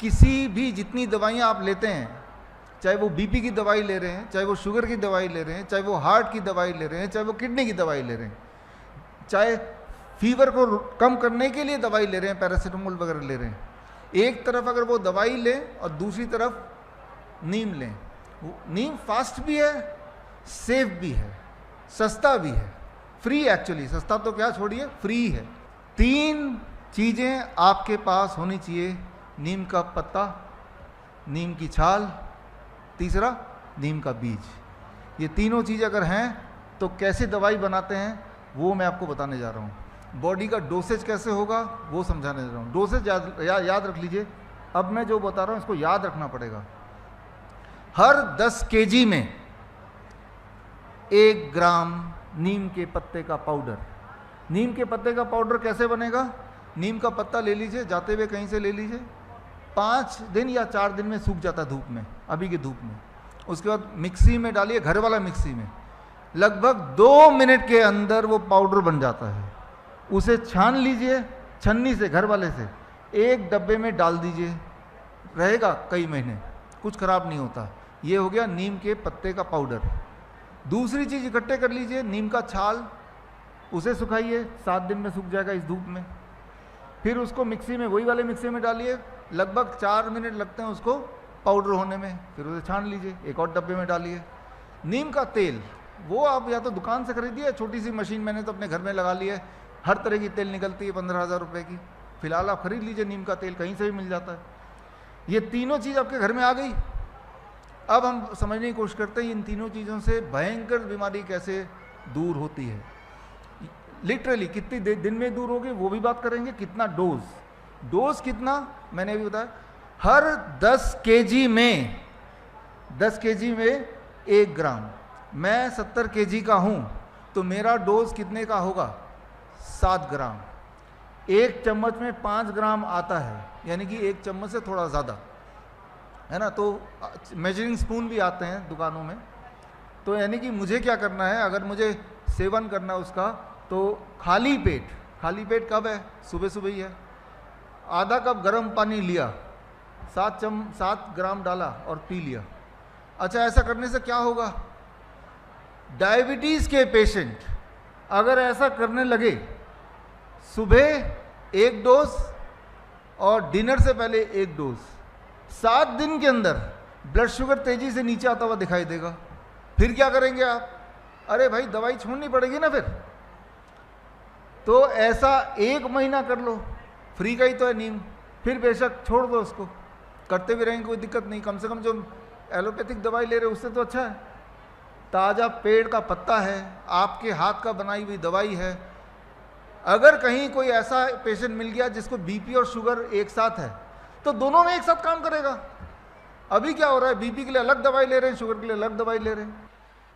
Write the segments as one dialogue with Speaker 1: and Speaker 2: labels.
Speaker 1: किसी भी जितनी दवाइयाँ आप लेते हैं, चाहे वो बीपी की दवाई ले रहे हैं, चाहे वो शुगर की दवाई ले रहे हैं, चाहे वो हार्ट की दवाई ले रहे हैं, चाहे वो किडनी की दवाई ले रहे हैं, चाहे फीवर को कम करने के लिए दवाई ले रहे हैं, पैरासीटामोल वगैरह ले रहे हैं, एक तरफ अगर वो दवाई लें और दूसरी तरफ नीम लें, नीम फास्ट भी है, सेफ भी है, सस्ता भी है, फ्री एक्चुअली, सस्ता तो क्या छोड़िए, फ्री है। 3 चीज़ें आपके पास होनी चाहिए, नीम का पत्ता, नीम की छाल, तीसरा नीम का बीज। ये तीनों चीज़ अगर हैं तो कैसे दवाई बनाते हैं वो मैं आपको बताने जा रहा हूँ। बॉडी का डोसेज कैसे होगा वो समझाने जा रहा हूँ। डोसेज याद रख लीजिए। अब मैं जो बता रहा हूँ इसको याद रखना पड़ेगा। हर 10 केजी में 1 ग्राम नीम के पत्ते का पाउडर। नीम के पत्ते का पाउडर कैसे बनेगा? नीम का पत्ता ले लीजिए, जाते हुए कहीं से ले लीजिए, 5 दिन या 4 दिन में सूख जाता है धूप में, अभी की धूप में। उसके बाद मिक्सी में डालिए, घर वाला मिक्सी में, लगभग 2 मिनट के अंदर वो पाउडर बन जाता है। उसे छान लीजिए छन्नी से, घर वाले से, एक डब्बे में डाल दीजिए, रहेगा कई महीने, कुछ खराब नहीं होता। ये हो गया नीम के पत्ते का पाउडर। दूसरी चीज़ इकट्ठे कर लीजिए, नीम का छाल, उसे सुखाइए, 7 दिन में सूख जाएगा इस धूप में। फिर उसको मिक्सी में, वही वाले मिक्सी में डालिए, लगभग 4 मिनट लगते हैं उसको पाउडर होने में। फिर उसे छान लीजिए, एक और डब्बे में डालिए। नीम का तेल, वो आप या तो दुकान से खरीदिए, छोटी सी मशीन मैंने तो अपने घर में लगा ली है, हर तरह की तेल निकलती है 15,000 रुपये की। फिलहाल आप खरीद लीजिए, नीम का तेल कहीं से भी मिल जाता है। ये तीनों चीज़ आपके घर में आ गई। अब हम समझने की कोशिश करते हैं इन तीनों चीज़ों से भयंकर बीमारी कैसे दूर होती है। लिटरली कितनी दिन में दूर होगी वो भी बात करेंगे। कितना डोज कितना मैंने अभी बताया। हर 10 केजी में 1 ग्राम। मैं 70 केजी का हूँ तो मेरा डोज कितने का होगा? 7 ग्राम। 1 चम्मच में 5 ग्राम आता है, यानी कि 1 चम्मच से थोड़ा ज़्यादा, है ना। तो मेजरिंग स्पून भी आते हैं दुकानों में। तो यानी कि मुझे क्या करना है, अगर मुझे सेवन करना है उसका, तो खाली पेट कब है? सुबह सुबह ही है। आधा कप गर्म पानी लिया, 7 ग्राम डाला और पी लिया। अच्छा, ऐसा करने से क्या होगा? डायबिटीज़ के पेशेंट अगर ऐसा करने लगे, सुबह 1 डोज और डिनर से पहले 1 डोज, 7 दिन के अंदर ब्लड शुगर तेजी से नीचे आता हुआ दिखाई देगा। फिर क्या करेंगे आप? अरे भाई, दवाई छोड़नी पड़ेगी ना फिर। तो ऐसा 1 महीना कर लो, फ्री का ही तो है नीम। फिर बेशक छोड़ दो उसको, करते भी रहेंगे, कोई दिक्कत नहीं। कम से कम जो एलोपैथिक दवाई ले रहे हो उससे तो अच्छा है। ताज़ा पेड़ का पत्ता है, आपके हाथ का बनाई हुई दवाई है। अगर कहीं कोई ऐसा पेशेंट मिल गया जिसको बीपी और शुगर एक साथ है, तो दोनों में एक साथ काम करेगा। अभी क्या हो रहा है, बीपी के लिए अलग दवाई ले रहे हैं, शुगर के लिए अलग दवाई ले रहे हैं।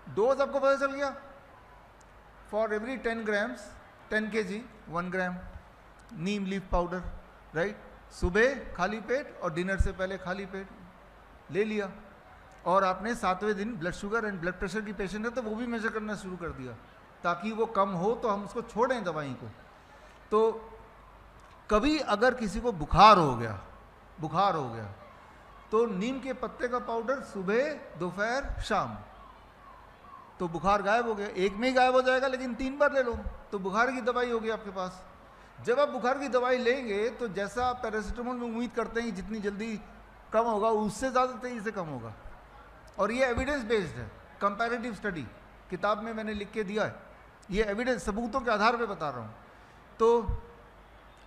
Speaker 1: डोज आपको पता चल गया। For every 10 grams 10 kg 1 gram Neem leaf powder, right. सुबह खाली पेट और डिनर से पहले खाली पेट ले लिया। और आपने 7वें दिन blood sugar and blood pressure की पेशेंट है तो वो भी मेजर करना शुरू कर दिया, ताकि वो कम हो तो हम उसको छोड़ें दवाई को। तो कभी अगर किसी को बुखार हो गया तो नीम के पत्ते का पाउडर सुबह, दोपहर, शाम, तो बुखार गायब हो गया। 1 में ही गायब हो जाएगा, लेकिन 3 बार ले लो तो बुखार की दवाई होगी आपके पास। जब आप बुखार की दवाई लेंगे तो जैसा आप पैरासीटामोल में उम्मीद करते हैं कि जितनी जल्दी कम होगा, उससे ज़्यादा तेज़ी से कम होगा। और ये एविडेंस बेस्ड है, कंपैरेटिव स्टडी किताब में मैंने लिख के दिया है। ये एविडेंस, सबूतों के आधार पे बता रहा हूँ। तो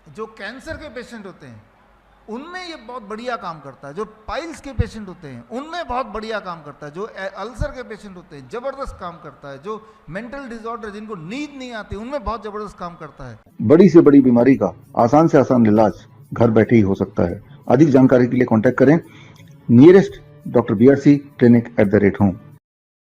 Speaker 1: जो कैंसर के पेशेंट होते हैं उनमें ये बहुत बढ़िया काम करता है। जो पाइल्स के पेशेंट होते हैं उनमें बहुत बढ़िया काम करता है। जो अल्सर के पेशेंट होते हैं ज़बरदस्त काम करता है। जो मेंटल डिसऑर्डर, जिनको नींद नहीं आती, उनमें बहुत ज़बरदस्त काम करता है।
Speaker 2: बड़ी से बड़ी बीमारी का आसान से आसान इलाज घर बैठे ही हो सकता है। अधिक जानकारी के लिए कांटेक्ट करें nearest Dr. BRC Clinic @ home।